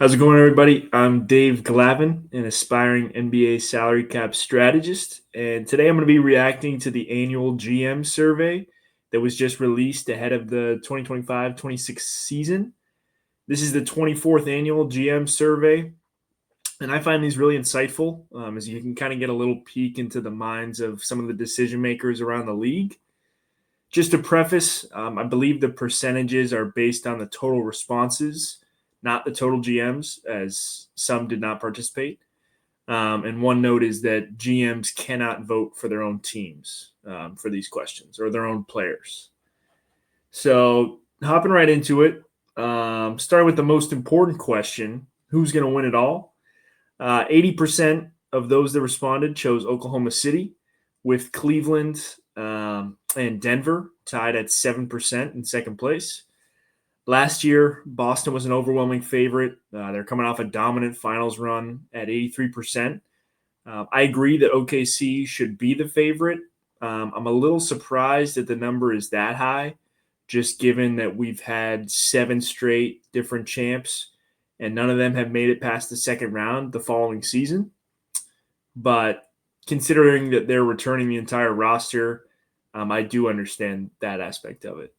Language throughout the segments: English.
How's it going, everybody? I'm Dave Glavin, an aspiring NBA salary cap strategist, and today I'm going to be reacting to the annual GM survey that was just released ahead of the 2025-26 season. This is the 24th annual GM survey, and I find these really insightful as you can kind of get a little peek into the minds of some of the decision makers around the league. Just to preface, I believe the percentages are based on the total responses, not the total GMs, as some did not participate. And one note is that GMs cannot vote for their own teams for these questions or their own players. So, hopping right into it, starting with the most important question: who's going to win it all? 80% of those that responded chose Oklahoma City, with Cleveland and Denver tied at 7% in second place. Last year, Boston was an overwhelming favorite. They're coming off a dominant finals run at 83%. I agree that OKC should be the favorite. I'm a little surprised that the number is that high, just given that we've had 7 straight different champs, and none of them have made it past the second round the following season. But considering that they're returning the entire roster, I do understand that aspect of it.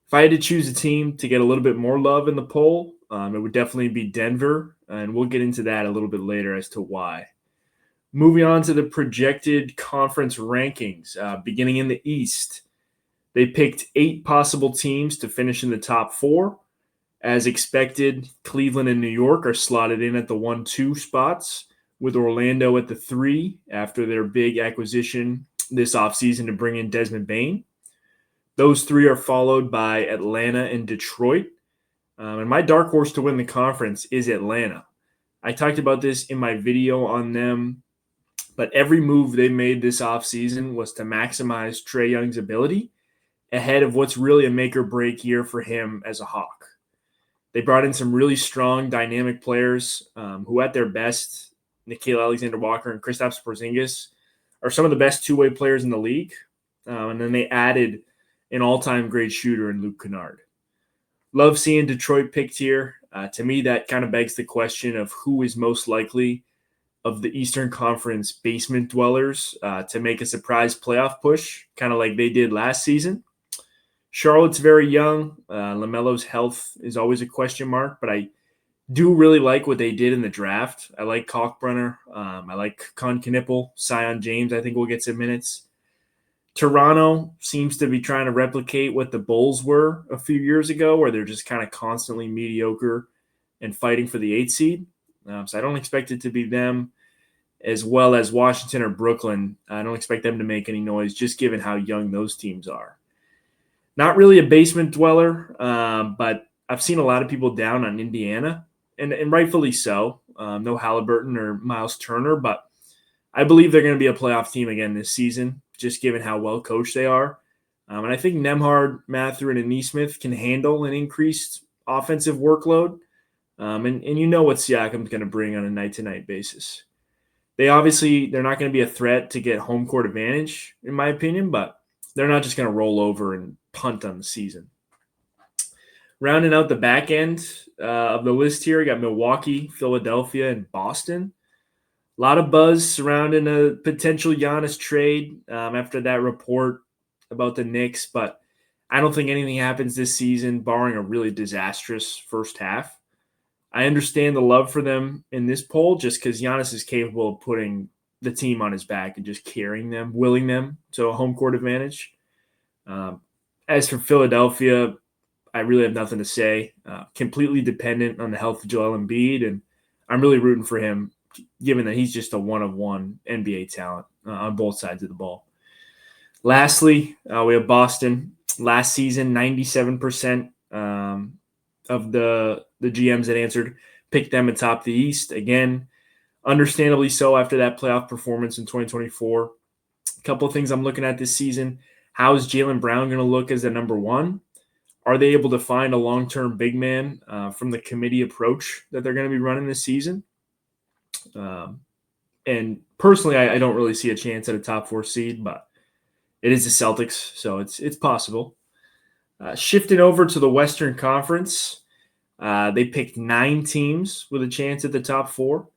If I had to choose a team to get a little bit more love in the poll, it would definitely be Denver, and we'll get into that a little bit later as to why. Moving on to the projected conference rankings, beginning in the East, they picked 8 possible teams to finish in the top 4. As expected, Cleveland and New York are slotted in at the 1-2 spots, with Orlando at the 3 after their big acquisition this offseason to bring in Desmond Bane. Those 3 are followed by Atlanta and Detroit. And my dark horse to win the conference is Atlanta. I talked about this in my video on them, but every move they made this offseason was to maximize Trae Young's ability ahead of what's really a make-or-break year for him as a Hawk. They brought in some really strong, dynamic players who, at their best, Nickeil Alexander-Walker and Kristaps Porzingis, are some of the best two-way players in the league. And then they added an all-time great shooter in Luke Kennard. Love seeing Detroit picked here. To me, that kind of begs the question of who is most likely of the Eastern Conference basement dwellers to make a surprise playoff push, kind of like they did last season. Charlotte's very young. LaMelo's health is always a question mark, but I do really like what they did in the draft. I like Kalkbrenner. I like Con Knipple. Sion James, I think, will get some minutes. Toronto seems to be trying to replicate what the Bulls were a few years ago, where they're just kind of constantly mediocre and fighting for the 8th seed. So I don't expect it to be them, as well as Washington or Brooklyn. I don't expect them to make any noise, just given how young those teams are. Not really a basement dweller, but I've seen a lot of people down on Indiana, and rightfully so. No Halliburton or Miles Turner, but I believe they're going to be a playoff team again this season, just given how well coached they are. And I think Nembhard, Mathurin, and Nesmith can handle an increased offensive workload. And you know what Siakam's going to bring on a night-to-night basis. They're not going to be a threat to get home court advantage, in my opinion, but they're not just going to roll over and punt on the season. Rounding out the back end of the list here, we got Milwaukee, Philadelphia, and Boston. A lot of buzz surrounding a potential Giannis trade after that report about the Knicks, but I don't think anything happens this season, barring a really disastrous first half. I understand the love for them in this poll just because Giannis is capable of putting the team on his back and just carrying them, willing them to a home court advantage. As for Philadelphia, I really have nothing to say. Completely dependent on the health of Joel Embiid, and I'm really rooting for him, given that he's just a one-of-one NBA talent on both sides of the ball. Lastly, we have Boston. Last season, 97% of the GMs that answered picked them atop the East. Again, understandably so after that playoff performance in 2024. A couple of things I'm looking at this season. How is Jaylen Brown going to look as the number 1? Are they able to find a long-term big man from the committee approach that they're going to be running this season? And personally, I don't really see a chance at a top 4 seed, but it is the Celtics, so it's possible. Shifting over to the Western Conference, They picked 9 teams with a chance at the top 4.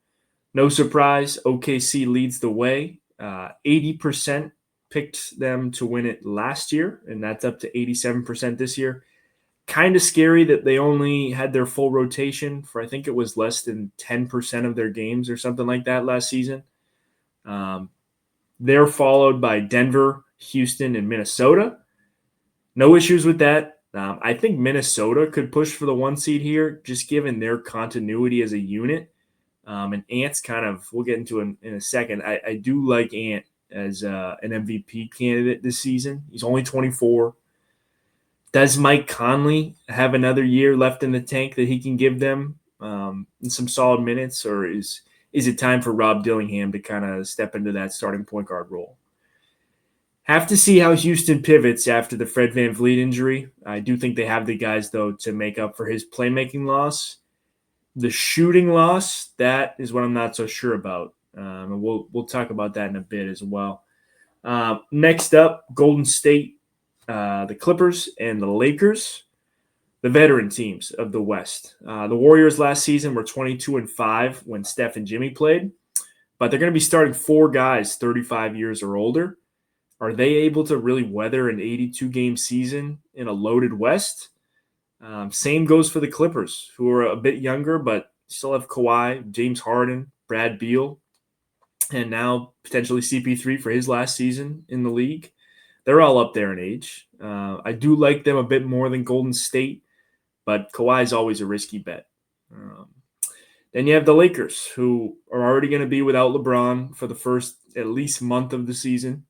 No surprise, OKC leads the way. 80% picked them to win it last year, and that's up to 87% this year. Kind of scary that they only had their full rotation for, I think it was less than 10% of their games or something like that last season. They're followed by Denver, Houston, and Minnesota. No issues with that. I think Minnesota could push for the 1 seed here, just given their continuity as a unit. And Ant's kind of, we'll get into him in a second. I do like Ant as an MVP candidate this season. He's only 24. Does Mike Conley have another year left in the tank that he can give them in some solid minutes, or is it time for Rob Dillingham to kind of step into that starting point guard role? Have to see how Houston pivots after the Fred VanVleet injury. I do think they have the guys, though, to make up for his playmaking loss. The shooting loss, that is what I'm not so sure about. And we'll talk about that in a bit as well. Next up, Golden State, the Clippers, and the Lakers, the veteran teams of the West. The Warriors last season were 22-5 when Steph and Jimmy played, but they're going to be starting 4 guys 35 years or older. Are they able to really weather an 82-game season in a loaded West? Same goes for the Clippers, who are a bit younger, but still have Kawhi, James Harden, Brad Beal, and now potentially CP3 for his last season in the league. They're all up there in age. I do like them a bit more than Golden State, but Kawhi is always a risky bet. Then you have the Lakers, who are already going to be without LeBron for the first at least month of the season.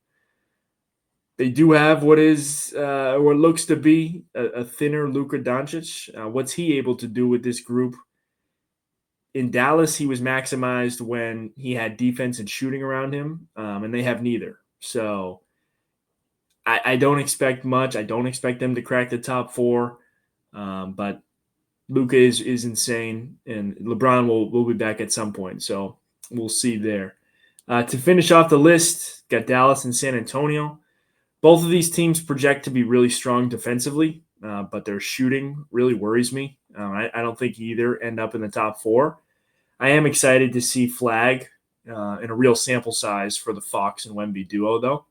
They do have what looks to be a thinner Luka Doncic. What's he able to do with this group? In Dallas, he was maximized when he had defense and shooting around him, and they have neither. So I don't expect much. I don't expect them to crack the top 4, but Luka is insane, and LeBron will be back at some point. So we'll see there. To finish off the list, got Dallas and San Antonio. Both of these teams project to be really strong defensively, but their shooting really worries me. I don't think either end up in the top 4. I am excited to see Flag in a real sample size for the Fox and Wemby duo, though.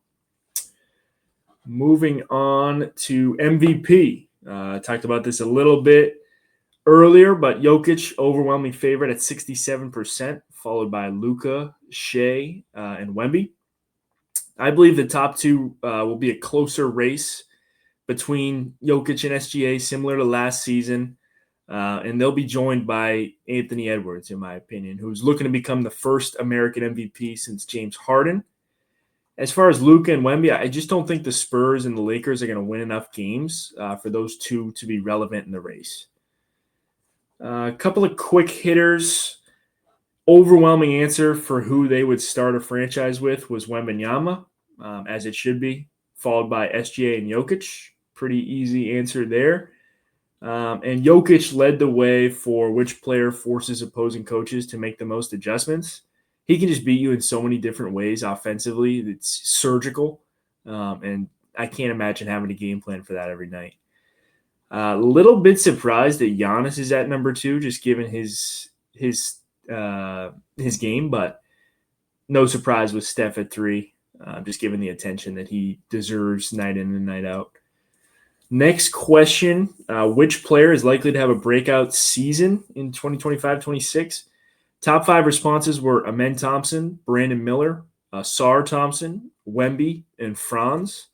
Moving on to MVP. I talked about this a little bit earlier, but Jokic, overwhelming favorite at 67%, followed by Luka, Shea, and Wemby. I believe the top 2 will be a closer race between Jokic and SGA, similar to last season. And they'll be joined by Anthony Edwards, in my opinion, who's looking to become the first American MVP since James Harden. As far as Luka and Wemby, I just don't think the Spurs and the Lakers are going to win enough games for those 2 to be relevant in the race. A couple of quick hitters. Overwhelming answer for who they would start a franchise with was Wembanyama, as it should be, followed by SGA and Jokic. Pretty easy answer there. And Jokic led the way for which player forces opposing coaches to make the most adjustments. He can just beat you in so many different ways offensively. It's surgical, and I can't imagine having a game plan for that every night. A little bit surprised that Giannis is at number 2, just given his game, but no surprise with Steph at 3, just given the attention that he deserves night in and night out. Next question, which player is likely to have a breakout season in 2025-26? Top 5 responses were Amen Thompson, Brandon Miller, Sar Thompson, Wemby, and Franz.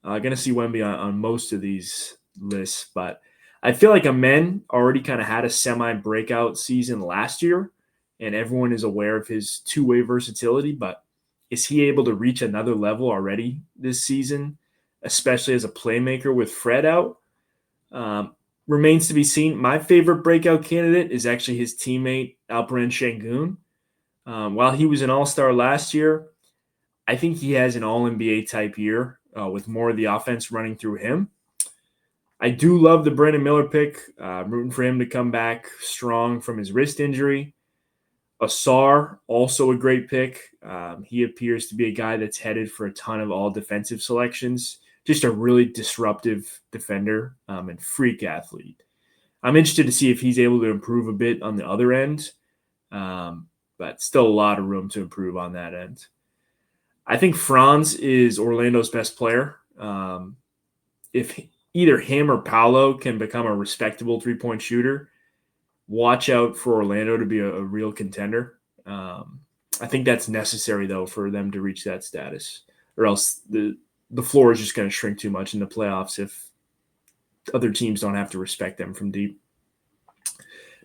Going to see Wemby on most of these lists, but I feel like Amen already kind of had a semi-breakout season last year, and everyone is aware of his two-way versatility, but is he able to reach another level already this season, especially as a playmaker with Fred out? Remains to be seen. My favorite breakout candidate is actually his teammate, Alperen Şengün. While he was an all-star last year, I think he has an all-NBA type year with more of the offense running through him. I do love the Brandon Miller pick. I'm rooting for him to come back strong from his wrist injury. Asar, also a great pick. He appears to be a guy that's headed for a ton of all-defensive selections. Just a really disruptive defender and freak athlete. I'm interested to see if he's able to improve a bit on the other end, but still a lot of room to improve on that end. I think Franz is Orlando's best player. If either him or Paolo can become a respectable three-point shooter, watch out for Orlando to be a real contender. I think that's necessary, though, for them to reach that status, or else the floor is just going to shrink too much in the playoffs if other teams don't have to respect them from deep.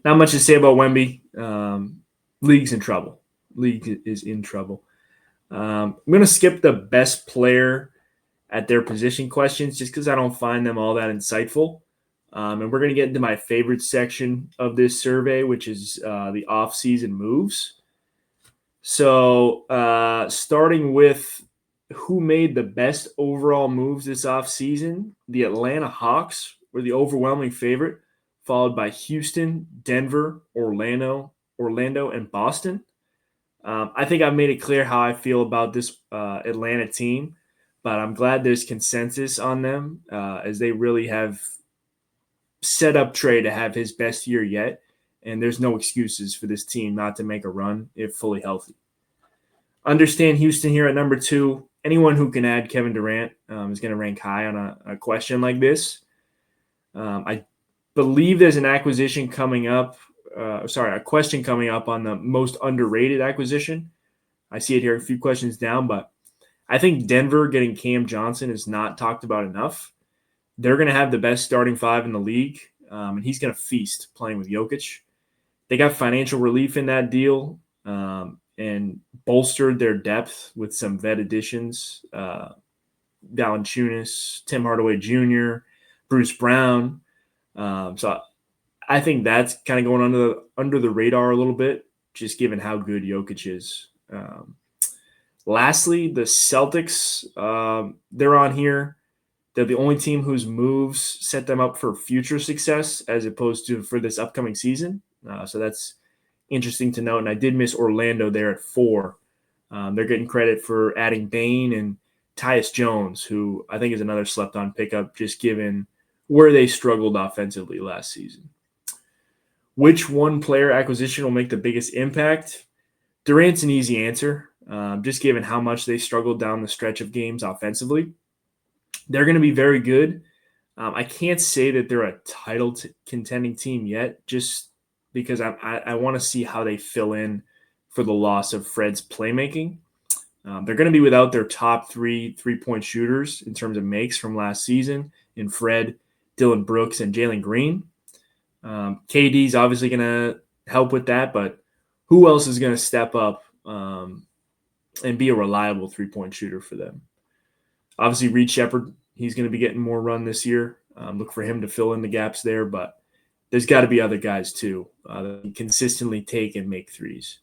Not much to say about Wemby. League's in trouble. League is in trouble. I'm going to skip the best player at their position questions just because I don't find them all that insightful. And we're going to get into my favorite section of this survey, which is the off-season moves. So starting with who made the best overall moves this offseason, the Atlanta Hawks were the overwhelming favorite, followed by Houston, Denver, Orlando, and Boston. I think I've made it clear how I feel about this Atlanta team, but I'm glad there's consensus on them as they really have set up Trey to have his best year yet, and there's no excuses for this team not to make a run if fully healthy. Understand Houston here at number 2. Anyone who can add Kevin Durant is going to rank high on a question like this. I believe there's an acquisition coming up. A question coming up on the most underrated acquisition. I see it here a few questions down, but I think Denver getting Cam Johnson is not talked about enough. They're going to have the best starting 5 in the league, and he's going to feast playing with Jokic. They got financial relief in that deal and bolstered their depth with some vet additions. Valanciunas, Tim Hardaway Jr., Bruce Brown. So I think that's kind of going under the radar a little bit, just given how good Jokic is. Lastly, the Celtics, they're on here. They're the only team whose moves set them up for future success as opposed to for this upcoming season. So that's interesting to note. And I did miss Orlando there at 4. They're getting credit for adding Bane and Tyus Jones, who I think is another slept-on pickup, just given where they struggled offensively last season. Which one-player acquisition will make the biggest impact? Durant's an easy answer, just given how much they struggled down the stretch of games offensively. They're going to be very good. I can't say that they're a title contending team yet, just because I want to see how they fill in for the loss of Fred's playmaking. They're going to be without their top 3 three-point shooters in terms of makes from last season in Fred, Dillon Brooks, and Jalen Green. KD's obviously going to help with that, but who else is going to step up and be a reliable three-point shooter for them? Obviously, Reed Shepherd, he's going to be getting more run this year. Look for him to fill in the gaps there, but there's got to be other guys too that consistently take and make threes.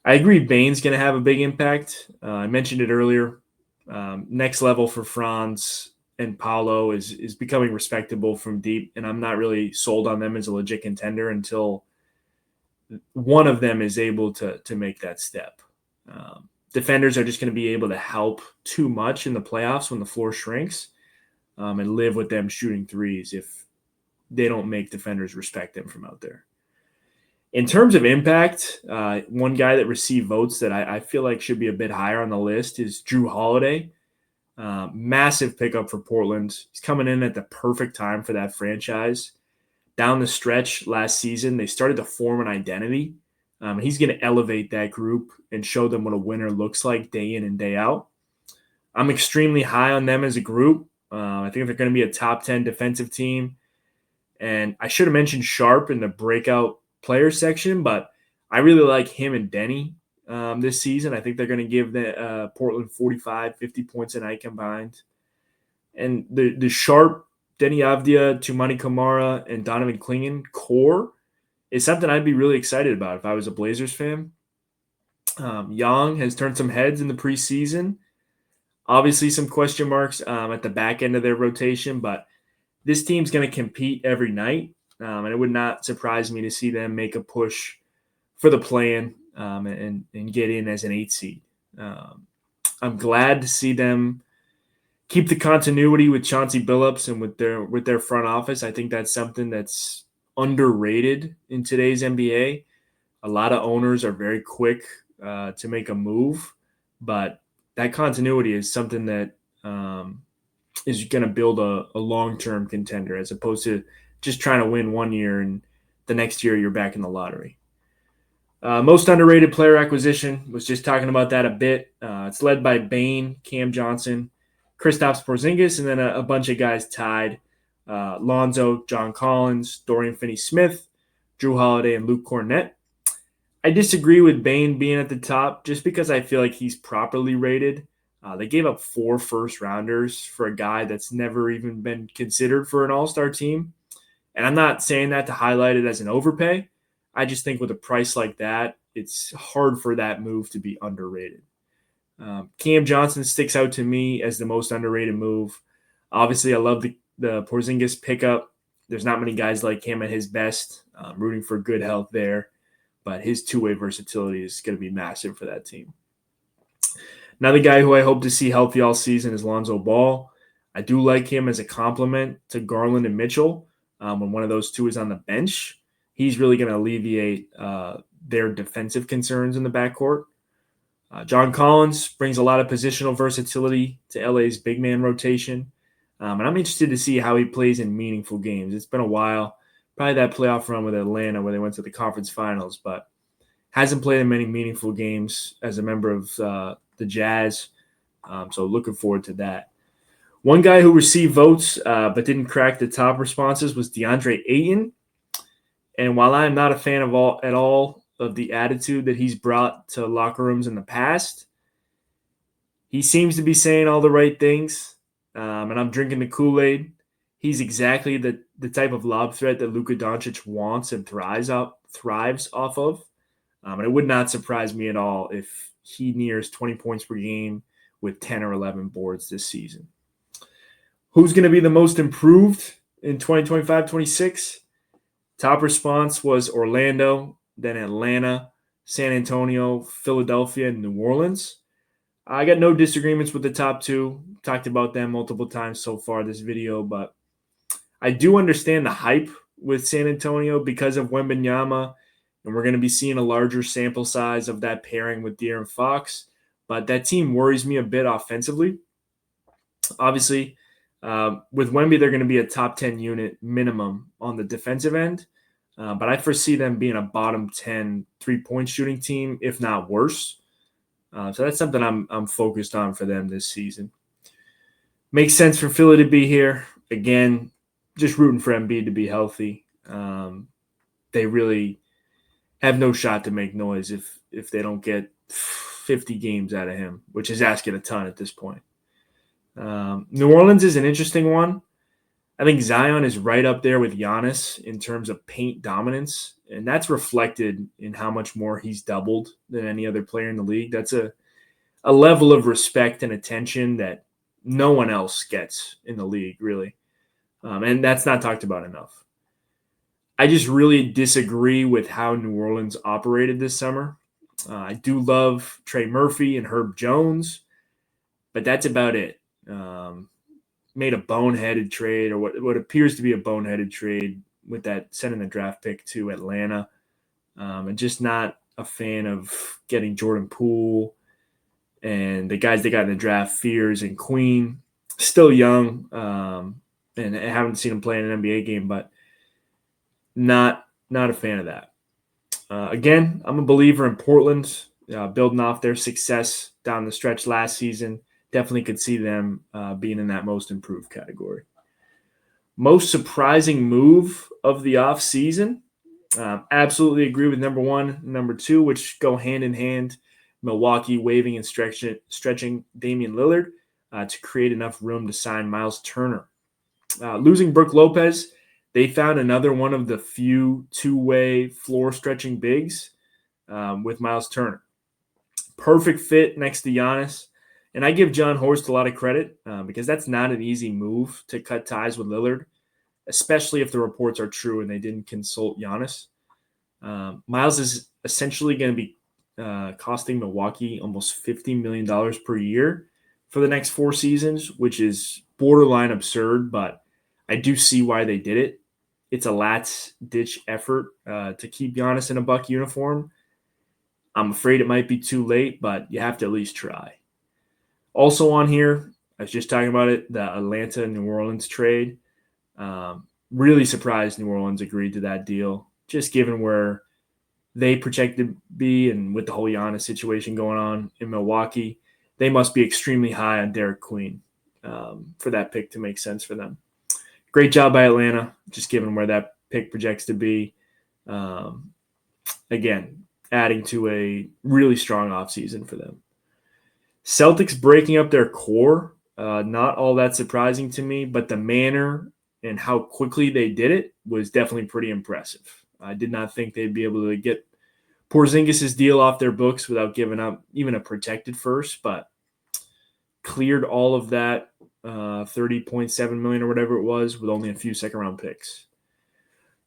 I agree Bane's going to have a big impact. I mentioned it earlier. Next level for Franz and Paolo is becoming respectable from deep, and I'm not really sold on them as a legit contender until one of them is able to make that step. Defenders are just going to be able to help too much in the playoffs when the floor shrinks and live with them shooting threes if they don't make defenders respect them from out there. In terms of impact, one guy that received votes that I feel like should be a bit higher on the list is Jrue Holiday. Massive pickup for Portland. He's coming in at the perfect time for that franchise. Down the stretch last season, they started to form an identity. He's going to elevate that group and show them what a winner looks like day in and day out. I'm extremely high on them as a group. I think they're going to be a top 10 defensive team. And I should have mentioned Sharp in the breakout player section, but I really like him and Denny this season. I think they're going to give the Portland 45, 50 points a night combined. And the Sharp, Denny Avdia, Tumani Kamara, and Donovan Clingan core is something I'd be really excited about if I was a Blazers fan. Young has turned some heads in the preseason. Obviously, some question marks at the back end of their rotation, but this team's going to compete every night, and it would not surprise me to see them make a push for the play-in and get in as an 8 seed. I'm glad to see them keep the continuity with Chauncey Billups and with their front office. I think that's something that's underrated in today's NBA. A lot of owners are very quick to make a move, but that continuity is something that is going to build a long-term contender as opposed to just trying to win one year and the next year you're back in the lottery. Most underrated player acquisition, was just talking about that a bit. It's led by Bane, Cam Johnson, Kristaps Porzingis, and then a bunch of guys tied. Lonzo, John Collins, Dorian Finney-Smith, Drew Holiday, and Luke Kornet. I disagree with Bane being at the top just because I feel like he's properly rated. They gave up 4 first-rounders for a guy that's never even been considered for an all-star team. And I'm not saying that to highlight it as an overpay. I just think with a price like that, it's hard for that move to be underrated. Cam Johnson sticks out to me as the most underrated move. Obviously, I love the Porzingis pickup. There's not many guys like him at his best. I'm rooting for good health there. But his two-way versatility is going to be massive for that team. Another guy who I hope to see healthy all season is Lonzo Ball. I do like him as a complement to Garland and Mitchell. When one of those two is on the bench, he's really going to alleviate their defensive concerns in the backcourt. John Collins brings a lot of positional versatility to LA's big man rotation. And I'm interested to see how he plays in meaningful games. It's been a while. Probably that playoff run with Atlanta where they went to the conference finals, but hasn't played in many meaningful games as a member of the Jazz. So looking forward to that. One guy who received votes but didn't crack the top responses was DeAndre Ayton. And while I'm not a fan of at all of the attitude that he's brought to locker rooms in the past, he seems to be saying all the right things. And I'm drinking the Kool-Aid. He's exactly the type of lob threat that Luka Doncic wants and thrives off of. And it would not surprise me at all if he nears 20 points per game with 10 or 11 boards this season. Who's going to be the most improved in 2025-26? Top response was Orlando, then Atlanta, San Antonio, Philadelphia, and New Orleans. I got no disagreements with the top two. Talked about them multiple times so far this video, but I do understand the hype with San Antonio because of Wembanyama, and we're going to be seeing a larger sample size of that pairing with De'Aaron Fox. But that team worries me a bit offensively. Obviously, with Wemby, they're going to be a top 10 unit minimum on the defensive end. But I foresee them being a bottom 10 3-point shooting team, if not worse. So that's something I'm focused on for them this season. Makes sense for Philly to be here. Again, just rooting for Embiid to be healthy. They really have no shot to make noise if they don't get 50 games out of him, which is asking a ton at this point. New Orleans is an interesting one. I think Zion is right up there with Giannis in terms of paint dominance, and that's reflected in how much more he's doubled than any other player in the league. That's a level of respect and attention that no one else gets in the league, really. And that's not talked about enough. I just really disagree with how New Orleans operated this summer. I do love Trey Murphy and Herb Jones, but that's about it. Made a boneheaded trade, or what appears to be a boneheaded trade with that sending the draft pick to Atlanta. And just not a fan of getting Jordan Poole and the guys they got in the draft, Fears and Queen. Still young, and I haven't seen him play in an NBA game, but not a fan of that. Again, I'm a believer in Portland, building off their success down the stretch last season. Definitely could see them being in that most improved category. Most surprising move of the offseason? Absolutely agree with number one, number two, which go hand in hand. Milwaukee waiving and stretching Damian Lillard to create enough room to sign Miles Turner. Losing Brook Lopez, they found another one of the few two-way floor-stretching bigs with Miles Turner. Perfect fit next to Giannis. And I give John Horst a lot of credit because that's not an easy move to cut ties with Lillard, especially if the reports are true and they didn't consult Giannis. Miles is essentially going to be costing Milwaukee almost $50 million per year for the next 4 seasons, which is borderline absurd, but I do see why they did it. it's a last-ditch effort to keep Giannis in a Buck uniform. I'm afraid it might be too late, but you have to at least try. Also on here, I was just talking about it, the Atlanta-New Orleans trade. Really surprised New Orleans agreed to that deal, just given where they projected to be and with the whole Giannis situation going on in Milwaukee. They must be extremely high on Derek Queen for that pick to make sense for them. Great job by Atlanta, just given where that pick projects to be. Again, adding to a really strong offseason for them. Celtics breaking up their core, not all that surprising to me, but the manner and how quickly they did it was definitely pretty impressive. I did not think they'd be able to get Porzingis' deal off their books without giving up even a protected first, but cleared all of that $30.7 million or whatever it was with only a few second-round picks.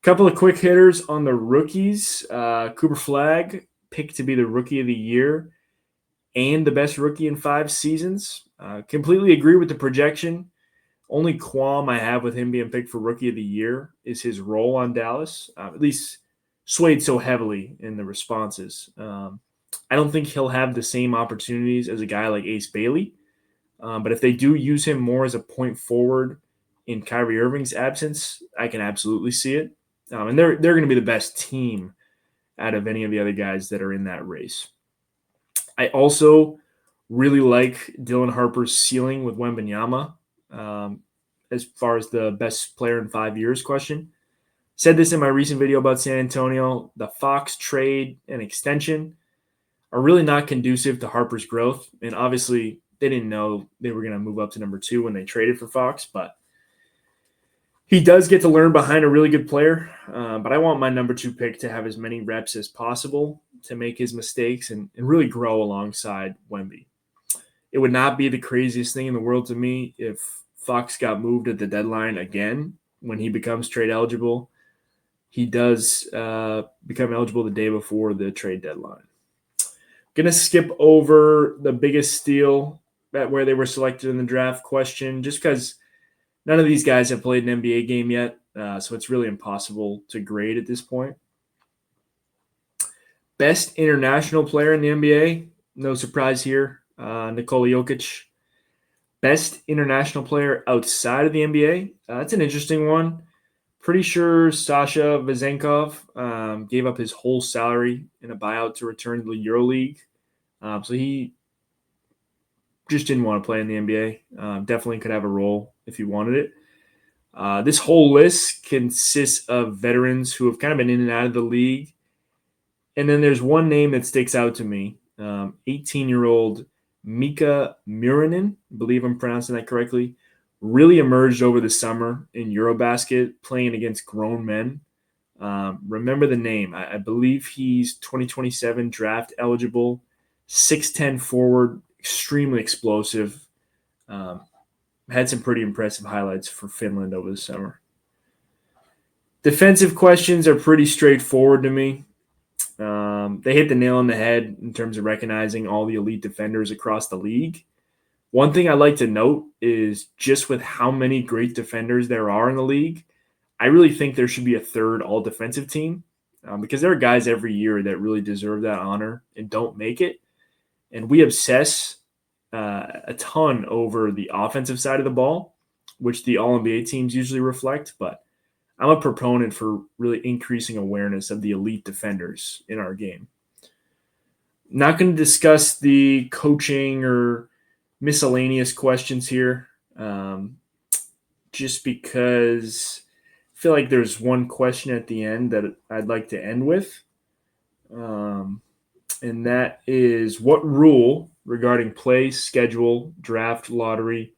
Couple of quick hitters on the rookies. Cooper Flagg picked to be the Rookie of the Year and the best rookie in 5 seasons. Completely agree with the projection. Only qualm I have with him being picked for Rookie of the Year is his role on Dallas, at least swayed so heavily in the responses. I don't think he'll have the same opportunities as a guy like Ace Bailey, but if they do use him more as a point forward in Kyrie Irving's absence, I can absolutely see it. And they're going to be the best team out of any of the other guys that are in that race. I also really like Dylan Harper's ceiling with Wembanyama as far as the best player in 5 years question. Said this in my recent video about San Antonio. The Fox trade and extension are really not conducive to Harper's growth. And obviously, they didn't know they were going to move up to number 2 when they traded for Fox, but he does get to learn behind a really good player. But I want my number 2 pick to have as many reps as possible to make his mistakes and really grow alongside Wemby. It would not be the craziest thing in the world to me if Fox got moved at the deadline again when he becomes trade eligible. He does become eligible the day before the trade deadline. Going to skip over the biggest steal at where they were selected in the draft question, just because none of these guys have played an NBA game yet, so it's really impossible to grade at this point. Best international player in the NBA, no surprise here, Nikola Jokic. Best international player outside of the NBA, that's an interesting one. Pretty sure Sasha Vezenkov gave up his whole salary in a buyout to return to the EuroLeague. So he just didn't want to play in the NBA. Definitely could have a role if he wanted it. This whole list consists of veterans who have kind of been in and out of the league. And then there's one name that sticks out to me, 18-year-old Mika Murinen, I believe I'm pronouncing that correctly, really emerged over the summer in Eurobasket playing against grown men. Remember the name. I believe he's 2027 draft eligible, 6'10 forward, extremely explosive. Had some pretty impressive highlights for Finland over the summer. Defensive questions are pretty straightforward to me. They hit the nail on the head in terms of recognizing all the elite defenders across the league. One thing I like to note is just with how many great defenders there are in the league, I really think there should be a third all-defensive team because there are guys every year that really deserve that honor and don't make it. And we obsess a ton over the offensive side of the ball, which the All-NBA teams usually reflect, but I'm a proponent for really increasing awareness of the elite defenders in our game. Not going to discuss the coaching or miscellaneous questions here, just because I feel like there's one question at the end that I'd like to end with, and that is what rule regarding play, schedule, draft, lottery,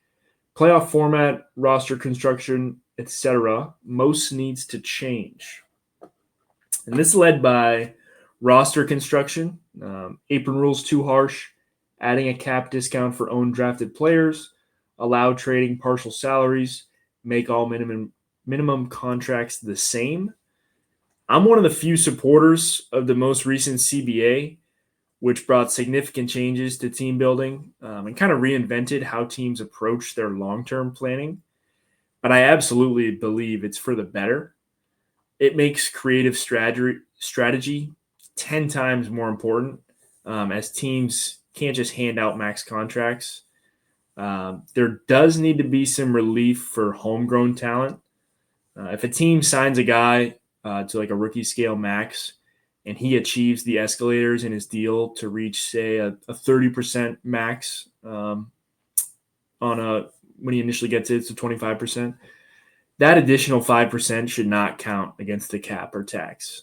playoff format, roster construction, etc. most needs to change. And this led by roster construction, apron rules too harsh, adding a cap discount for own drafted players, allow trading partial salaries, make all minimum contracts the same. I'm one of the few supporters of the most recent CBA, which brought significant changes to team building and kind of reinvented how teams approach their long-term planning. But I absolutely believe it's for the better. it makes creative strategy 10 times more important, as teams can't just hand out max contracts. There does need to be some relief for homegrown talent. If a team signs a guy to like a rookie scale max and he achieves the escalators in his deal to reach, say, a 30% max on a when he initially gets it to 25%, that additional 5% should not count against the cap or tax.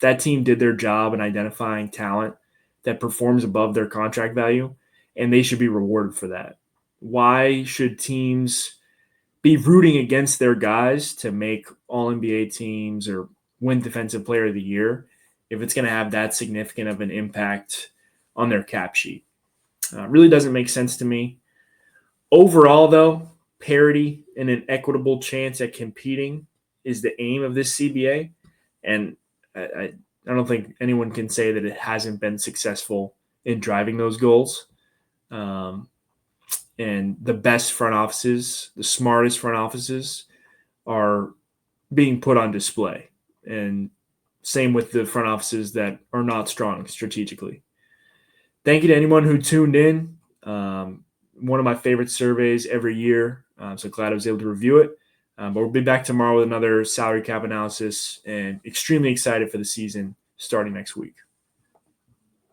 That team did their job in identifying talent that performs above their contract value, and they should be rewarded for that. Why should teams be rooting against their guys to make all NBA teams or win Defensive Player of the Year if it's going to have that significant of an impact on their cap sheet? Really doesn't make sense to me. Overall, though, parity and an equitable chance at competing is the aim of this CBA. And I don't think anyone can say that it hasn't been successful in driving those goals. And the best front offices, the smartest front offices, are being put on display. And same with the front offices that are not strong strategically. Thank you to anyone who tuned in. One of my favorite surveys every year. So glad I was able to review it. But we'll be back tomorrow with another salary cap analysis, and extremely excited for the season starting next week.